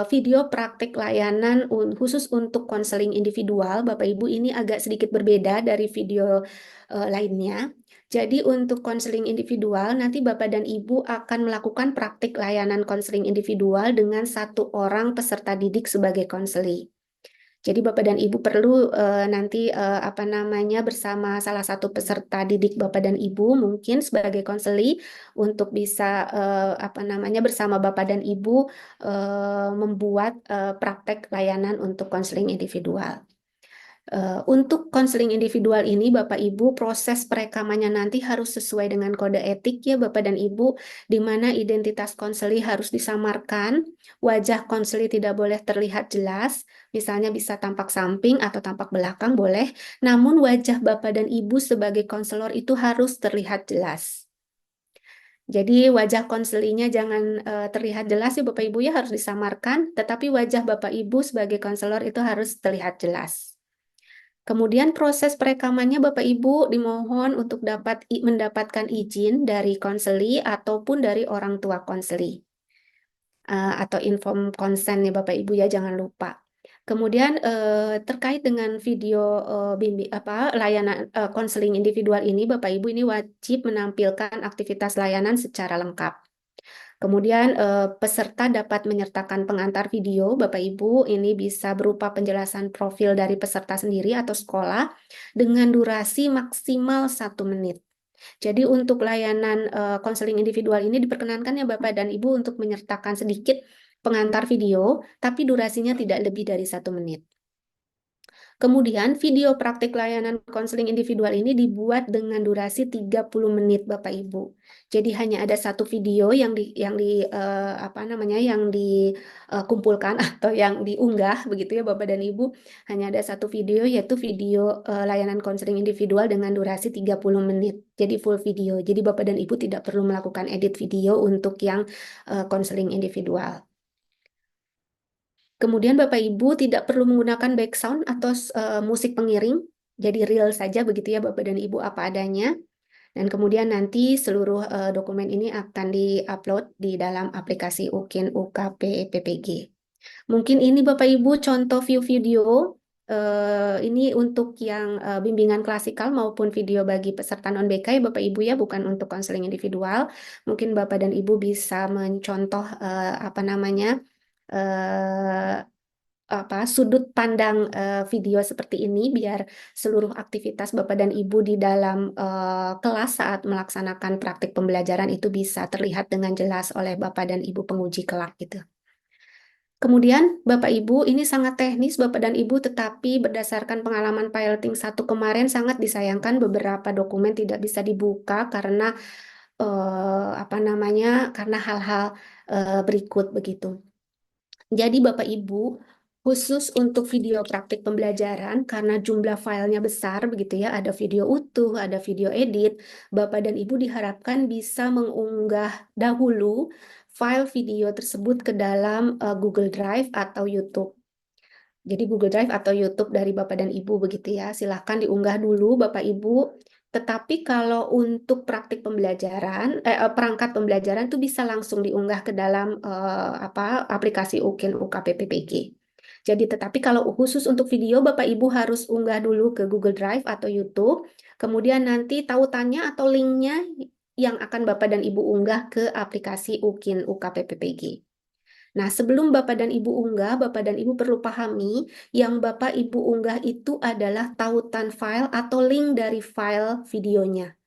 video praktik layanan khusus untuk konseling individual, Bapak Ibu ini agak sedikit berbeda dari video lainnya. Jadi untuk konseling individual, nanti Bapak dan Ibu akan melakukan praktik layanan konseling individual dengan 1 orang peserta didik sebagai konseli. Jadi Bapak dan Ibu perlu nanti bersama salah satu peserta didik Bapak dan Ibu mungkin sebagai konseli untuk bisa bersama Bapak dan Ibu membuat praktek layanan untuk konseling individual. Untuk konseling individual ini Bapak Ibu proses perekamannya nanti harus sesuai dengan kode etik ya Bapak dan Ibu, di mana identitas konseli harus disamarkan, wajah konseli tidak boleh terlihat jelas, misalnya bisa tampak samping atau tampak belakang boleh, namun wajah Bapak dan Ibu sebagai konselor itu harus terlihat jelas. Jadi wajah konselinya jangan terlihat jelas ya Bapak Ibu ya, harus disamarkan, tetapi wajah Bapak Ibu sebagai konselor itu harus terlihat jelas. Kemudian proses perekamannya Bapak Ibu dimohon untuk mendapatkan izin dari konseli ataupun dari orang tua konseli. Atau inform consent ya Bapak Ibu ya, jangan lupa. Kemudian terkait dengan video layanan konseling individual ini Bapak Ibu ini wajib menampilkan aktivitas layanan secara lengkap. Kemudian peserta dapat menyertakan pengantar video, Bapak Ibu, ini bisa berupa penjelasan profil dari peserta sendiri atau sekolah dengan durasi maksimal 1 menit. Jadi untuk layanan konseling individual ini diperkenankan ya Bapak dan Ibu untuk menyertakan sedikit pengantar video, tapi durasinya tidak lebih dari 1 menit. Kemudian video praktik layanan konseling individual ini dibuat dengan durasi 30 menit Bapak Ibu. Jadi hanya ada satu video apa namanya yang dikumpulkan atau yang diunggah begitu ya Bapak dan Ibu. Hanya ada satu video yaitu video layanan konseling individual dengan durasi 30 menit. Jadi full video. Jadi Bapak dan Ibu tidak perlu melakukan edit video untuk yang konseling individual. Kemudian Bapak Ibu tidak perlu menggunakan background atau musik pengiring, jadi real saja begitu ya Bapak dan Ibu apa adanya. Dan kemudian nanti seluruh dokumen ini akan di-upload di dalam aplikasi UKIN UKP PPG. Mungkin ini Bapak Ibu contoh view video. Ini untuk yang bimbingan klasikal maupun video bagi peserta non-BK ya Bapak Ibu ya, bukan untuk konseling individual. Mungkin Bapak dan Ibu bisa mencontoh apa namanya sudut pandang video seperti ini biar seluruh aktivitas Bapak dan Ibu di dalam kelas saat melaksanakan praktik pembelajaran itu bisa terlihat dengan jelas oleh Bapak dan Ibu penguji kelak gitu. Kemudian Bapak Ibu ini sangat teknis Bapak dan Ibu, tetapi berdasarkan pengalaman piloting 1 kemarin sangat disayangkan beberapa dokumen tidak bisa dibuka karena apa namanya, karena hal-hal berikut begitu. Jadi Bapak Ibu, khusus untuk video praktik pembelajaran, karena jumlah filenya besar begitu ya, ada video utuh, ada video edit, Bapak dan Ibu diharapkan bisa mengunggah dahulu file video tersebut ke dalam Google Drive atau YouTube. Jadi Google Drive atau YouTube dari Bapak dan Ibu begitu ya, silahkan diunggah dulu Bapak Ibu. Tetapi kalau untuk praktik pembelajaran, perangkat pembelajaran itu bisa langsung diunggah ke dalam aplikasi UKIN UKPPPG. Jadi tetapi kalau khusus untuk video Bapak Ibu harus unggah dulu ke Google Drive atau YouTube, kemudian nanti tautannya atau linknya yang akan Bapak dan Ibu unggah ke aplikasi UKIN UKPPPG. Nah, sebelum Bapak dan Ibu unggah, Bapak dan Ibu perlu pahami yang Bapak Ibu unggah itu adalah tautan file atau link dari file videonya.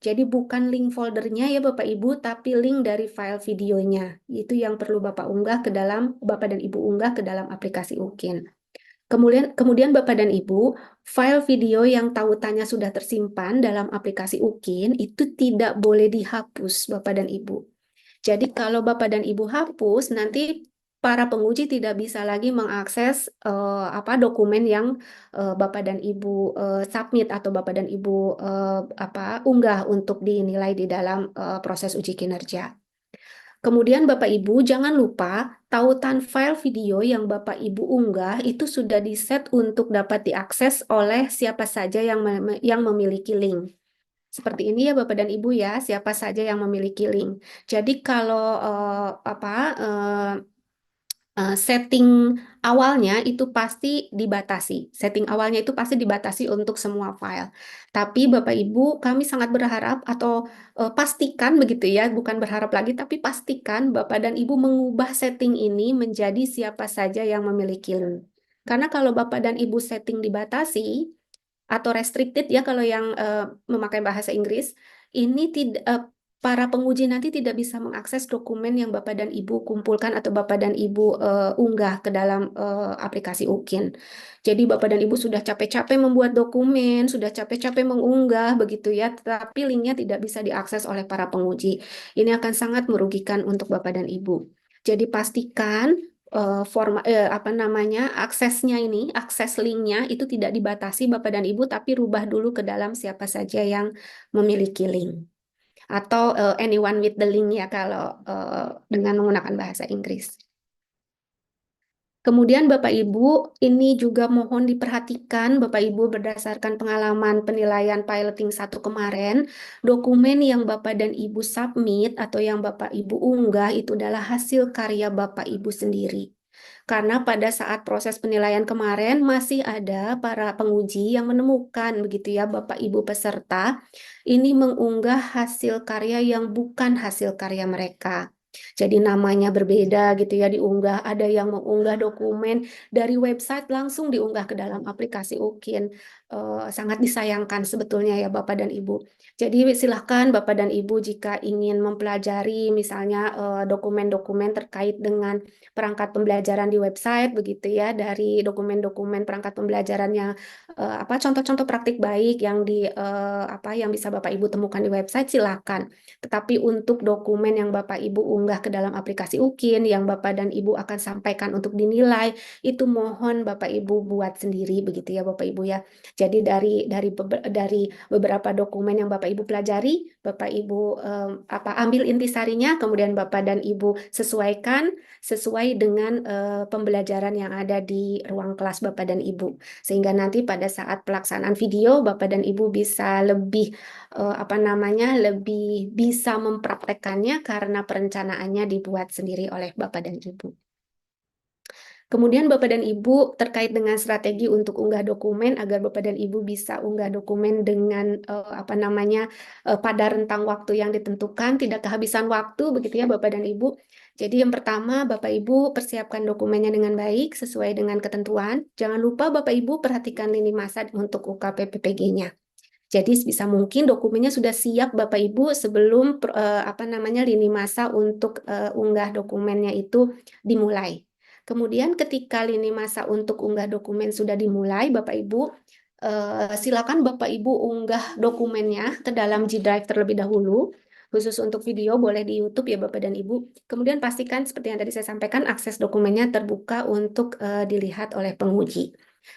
Jadi bukan link foldernya ya Bapak Ibu, tapi link dari file videonya. Itu yang perlu Bapak unggah ke dalam, Bapak dan Ibu unggah ke dalam aplikasi UKIN. Kemudian Bapak dan Ibu, file video yang tautannya sudah tersimpan dalam aplikasi UKIN itu tidak boleh dihapus Bapak dan Ibu. Jadi kalau Bapak dan Ibu hapus, nanti para penguji tidak bisa lagi mengakses dokumen yang Bapak dan Ibu submit atau Bapak dan Ibu unggah untuk dinilai di dalam proses uji kinerja. Kemudian Bapak Ibu jangan lupa tautan file video yang Bapak Ibu unggah itu sudah di-set untuk dapat diakses oleh siapa saja yang memiliki link. Seperti ini ya Bapak dan Ibu ya, siapa saja yang memiliki link. Jadi kalau setting awalnya itu pasti dibatasi. Setting awalnya itu pasti dibatasi untuk semua file. Tapi Bapak Ibu, kami sangat berharap atau pastikan begitu ya, bukan berharap lagi, tapi pastikan Bapak dan Ibu mengubah setting ini menjadi siapa saja yang memiliki link. Karena kalau Bapak dan Ibu setting dibatasi, atau restricted ya kalau yang memakai bahasa Inggris, ini para penguji nanti tidak bisa mengakses dokumen yang Bapak dan Ibu kumpulkan atau Bapak dan Ibu unggah ke dalam aplikasi UKIN. Jadi Bapak dan Ibu sudah capek-capek membuat dokumen, sudah capek-capek mengunggah begitu ya, tetapi linknya tidak bisa diakses oleh para penguji. Ini akan sangat merugikan untuk Bapak dan Ibu. Jadi pastikan aksesnya ini, akses linknya itu tidak dibatasi Bapak dan Ibu, tapi rubah dulu ke dalam siapa saja yang memiliki link. Atau anyone with the link ya kalau dengan menggunakan bahasa Inggris. Kemudian Bapak Ibu, ini juga mohon diperhatikan Bapak Ibu berdasarkan pengalaman penilaian piloting 1 kemarin, dokumen yang Bapak dan Ibu submit atau yang Bapak Ibu unggah itu adalah hasil karya Bapak Ibu sendiri. Karena pada saat proses penilaian kemarin masih ada para penguji yang menemukan begitu ya Bapak Ibu peserta ini mengunggah hasil karya yang bukan hasil karya mereka. Jadi namanya berbeda gitu ya diunggah, ada yang mengunggah dokumen dari website langsung diunggah ke dalam aplikasi UKIN. sangat disayangkan sebetulnya ya Bapak dan Ibu. Jadi silahkan Bapak dan Ibu jika ingin mempelajari misalnya dokumen-dokumen terkait dengan perangkat pembelajaran di website begitu ya, dari dokumen-dokumen perangkat pembelajaran yang contoh-contoh praktik baik yang yang bisa Bapak Ibu temukan di website, silakan. Tetapi untuk dokumen yang Bapak Ibu unggah ke dalam aplikasi UKIN yang Bapak dan Ibu akan sampaikan untuk dinilai, itu mohon Bapak Ibu buat sendiri begitu ya Bapak Ibu ya. Jadi dari beberapa dokumen yang Bapak Ibu pelajari, Bapak Ibu ambil intisarinya, kemudian Bapak dan Ibu sesuaikan sesuai dengan pembelajaran yang ada di ruang kelas Bapak dan Ibu. Sehingga nanti pada saat pelaksanaan video Bapak dan Ibu bisa lebih bisa mempraktekannya karena perencanaannya dibuat sendiri oleh Bapak dan Ibu. Kemudian Bapak dan Ibu terkait dengan strategi untuk unggah dokumen agar Bapak dan Ibu bisa unggah dokumen dengan pada rentang waktu yang ditentukan, tidak kehabisan waktu begitu ya Bapak dan Ibu. Jadi yang pertama Bapak Ibu persiapkan dokumennya dengan baik sesuai dengan ketentuan. Jangan lupa Bapak Ibu perhatikan lini masa untuk UKP PPG-nya. Jadi sebisa mungkin dokumennya sudah siap Bapak Ibu sebelum lini masa untuk unggah dokumennya itu dimulai. Kemudian ketika lini masa untuk unggah dokumen sudah dimulai, Bapak Ibu silakan Bapak Ibu unggah dokumennya ke dalam G Drive terlebih dahulu. Khusus untuk video boleh di YouTube ya Bapak dan Ibu. Kemudian pastikan seperti yang tadi saya sampaikan akses dokumennya terbuka untuk dilihat oleh penguji.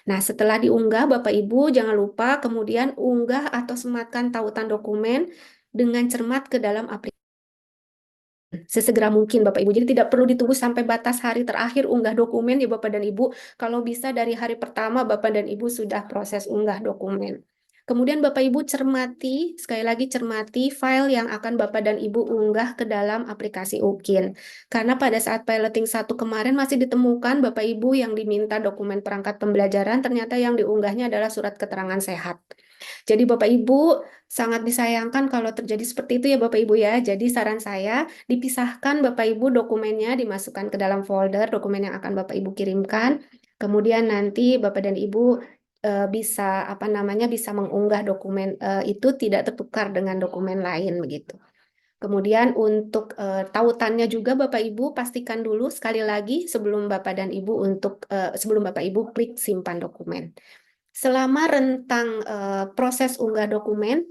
Nah, setelah diunggah Bapak Ibu jangan lupa kemudian unggah atau sematkan tautan dokumen dengan cermat ke dalam aplikasi sesegera mungkin Bapak Ibu. Jadi tidak perlu ditunggu sampai batas hari terakhir unggah dokumen ya Bapak dan Ibu. Kalau bisa dari hari pertama Bapak dan Ibu sudah proses unggah dokumen. Kemudian Bapak Ibu cermati, sekali lagi cermati file yang akan Bapak dan Ibu unggah ke dalam aplikasi UKIN. Karena pada saat piloting 1 kemarin masih ditemukan Bapak Ibu yang diminta dokumen perangkat pembelajaran, ternyata yang diunggahnya adalah surat keterangan sehat. Jadi Bapak Ibu sangat disayangkan kalau terjadi seperti itu ya Bapak Ibu ya. Jadi saran saya dipisahkan Bapak Ibu dokumennya, dimasukkan ke dalam folder dokumen yang akan Bapak Ibu kirimkan. Kemudian nanti Bapak dan Ibu bisa mengunggah dokumen itu tidak tertukar dengan dokumen lain begitu. Kemudian untuk tautannya juga Bapak Ibu pastikan dulu sekali lagi sebelum Bapak dan Ibu sebelum Bapak Ibu klik simpan dokumen. Selama rentang proses unggah dokumen,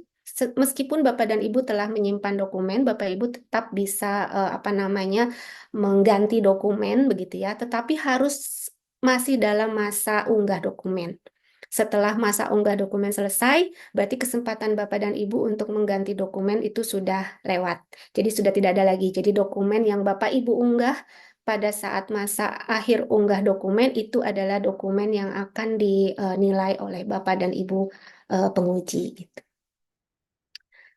meskipun Bapak dan Ibu telah menyimpan dokumen, Bapak Ibu tetap bisa mengganti dokumen begitu ya, tetapi harus masih dalam masa unggah dokumen. Setelah masa unggah dokumen selesai, berarti kesempatan Bapak dan Ibu untuk mengganti dokumen itu sudah lewat. Jadi sudah tidak ada lagi. Jadi dokumen yang Bapak Ibu unggah pada saat masa akhir unggah dokumen itu adalah dokumen yang akan dinilai oleh Bapak dan Ibu penguji gitu.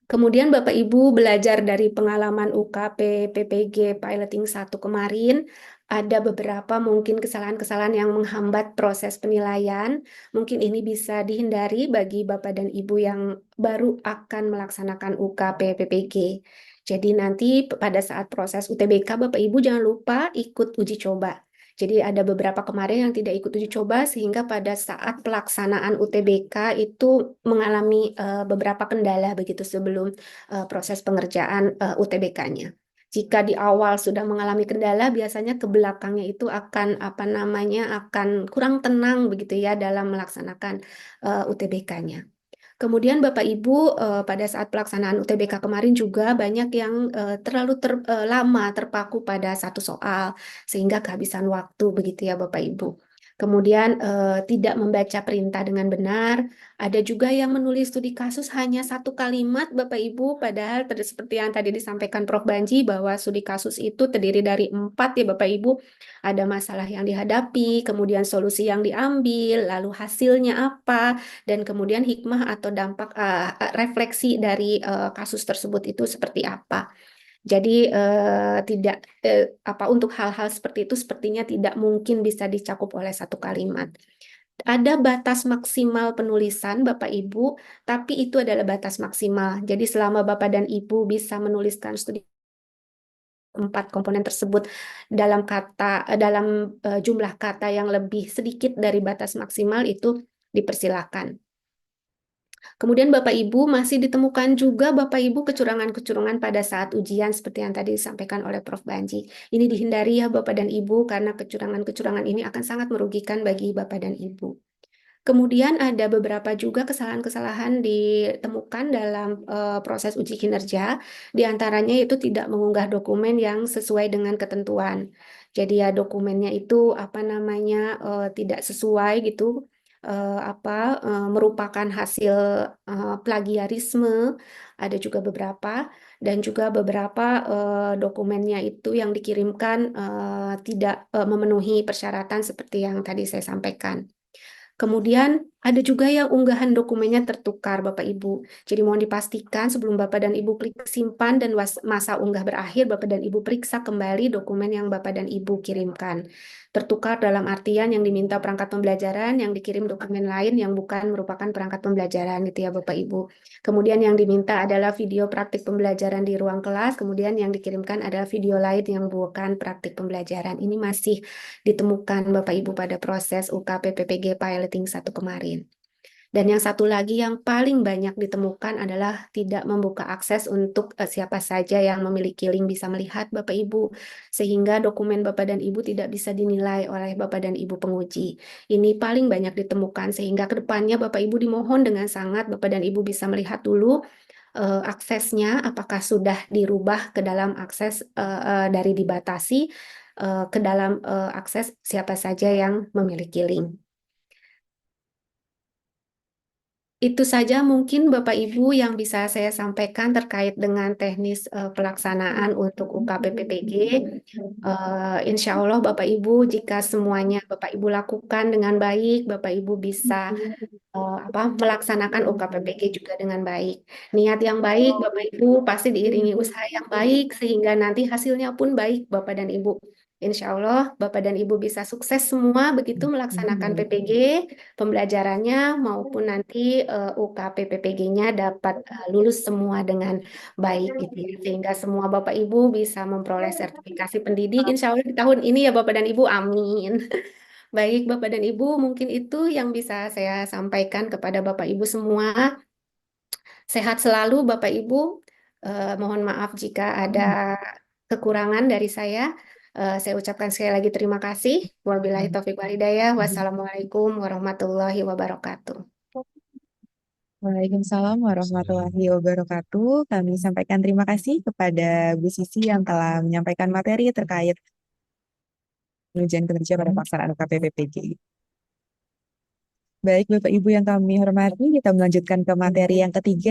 Kemudian Bapak Ibu belajar dari pengalaman UKP PPG Piloting 1 kemarin, ada beberapa mungkin kesalahan-kesalahan yang menghambat proses penilaian. Mungkin ini bisa dihindari bagi Bapak dan Ibu yang baru akan melaksanakan UKP PPG. Jadi nanti pada saat proses UTBK Bapak Ibu jangan lupa ikut uji coba. Jadi ada beberapa kemarin yang tidak ikut uji coba sehingga pada saat pelaksanaan UTBK itu mengalami beberapa kendala begitu sebelum proses pengerjaan UTBK-nya. Jika di awal sudah mengalami kendala, biasanya ke belakangnya itu akan akan kurang tenang begitu ya dalam melaksanakan UTBK-nya. Kemudian Bapak Ibu pada saat pelaksanaan UTBK kemarin juga banyak yang terlalu lama terpaku pada satu soal sehingga kehabisan waktu begitu ya Bapak Ibu. Kemudian tidak membaca perintah dengan benar. Ada juga yang menulis studi kasus hanya 1 kalimat Bapak Ibu, padahal seperti yang tadi disampaikan Prof. Banji bahwa studi kasus itu terdiri dari 4 ya Bapak Ibu. Ada masalah yang dihadapi, kemudian solusi yang diambil, lalu hasilnya apa, dan kemudian hikmah atau dampak refleksi dari kasus tersebut itu seperti apa. Jadi untuk hal-hal seperti itu sepertinya tidak mungkin bisa dicakup oleh 1 kalimat. Ada batas maksimal penulisan Bapak Ibu, tapi itu adalah batas maksimal. Jadi selama Bapak dan Ibu bisa menuliskan studi 4 komponen tersebut dalam jumlah kata yang lebih sedikit dari batas maksimal itu dipersilakan. Kemudian Bapak Ibu masih ditemukan juga Bapak Ibu kecurangan-kecurangan pada saat ujian seperti yang tadi disampaikan oleh Prof. Banji. Ini dihindari ya Bapak dan Ibu karena kecurangan-kecurangan ini akan sangat merugikan bagi Bapak dan Ibu. Kemudian ada beberapa juga kesalahan-kesalahan ditemukan dalam proses uji kinerja. Di antaranya itu tidak mengunggah dokumen yang sesuai dengan ketentuan. Jadi ya dokumennya itu apa namanya tidak sesuai gitu, merupakan hasil plagiarisme. Ada juga beberapa dan juga beberapa dokumennya itu yang dikirimkan tidak memenuhi persyaratan seperti yang tadi saya sampaikan. Kemudian ada juga yang unggahan dokumennya tertukar, Bapak Ibu. Jadi mohon dipastikan sebelum Bapak dan Ibu klik simpan dan masa unggah berakhir, Bapak dan Ibu periksa kembali dokumen yang Bapak dan Ibu kirimkan. Tertukar dalam artian yang diminta perangkat pembelajaran, yang dikirim dokumen lain yang bukan merupakan perangkat pembelajaran, gitu ya Bapak Ibu. Kemudian yang diminta adalah video praktik pembelajaran di ruang kelas, kemudian yang dikirimkan adalah video lain yang bukan praktik pembelajaran. Ini masih ditemukan Bapak Ibu pada proses UKPPPG Piloting 1 kemarin. Dan yang satu lagi yang paling banyak ditemukan adalah tidak membuka akses untuk siapa saja yang memiliki link bisa melihat Bapak Ibu, sehingga dokumen Bapak dan Ibu tidak bisa dinilai oleh Bapak dan Ibu penguji. Ini paling banyak ditemukan sehingga ke depannya Bapak Ibu dimohon dengan sangat Bapak dan Ibu bisa melihat dulu aksesnya apakah sudah dirubah ke dalam akses dari dibatasi ke dalam akses siapa saja yang memiliki link. Itu saja mungkin Bapak Ibu yang bisa saya sampaikan terkait dengan teknis pelaksanaan untuk UKPPPG. Insya Allah Bapak Ibu jika semuanya Bapak Ibu lakukan dengan baik, Bapak Ibu bisa melaksanakan UKPPG juga dengan baik. Niat yang baik Bapak Ibu pasti diiringi usaha yang baik sehingga nanti hasilnya pun baik Bapak dan Ibu. Insya Allah Bapak dan Ibu bisa sukses semua begitu melaksanakan PPG, pembelajarannya maupun nanti UKPPPG-nya dapat lulus semua dengan baik gitu ya. Sehingga semua Bapak Ibu bisa memperoleh sertifikasi pendidik Insya Allah di tahun ini ya Bapak dan Ibu, amin. Baik, Bapak dan Ibu, mungkin itu yang bisa saya sampaikan kepada Bapak Ibu semua. Sehat selalu, Bapak Ibu. Mohon maaf jika ada kekurangan dari saya. Saya ucapkan sekali lagi terima kasih. Wabillahi taufiq wal hidayah. Wassalamualaikum warahmatullahi wabarakatuh. Waalaikumsalam warahmatullahi wabarakatuh. Kami sampaikan terima kasih kepada Bu Sisi yang telah menyampaikan materi terkait ujian kinerja pada pelaksanaan UKPPPG. Baik, Bapak Ibu yang kami hormati, kita melanjutkan ke materi yang ketiga,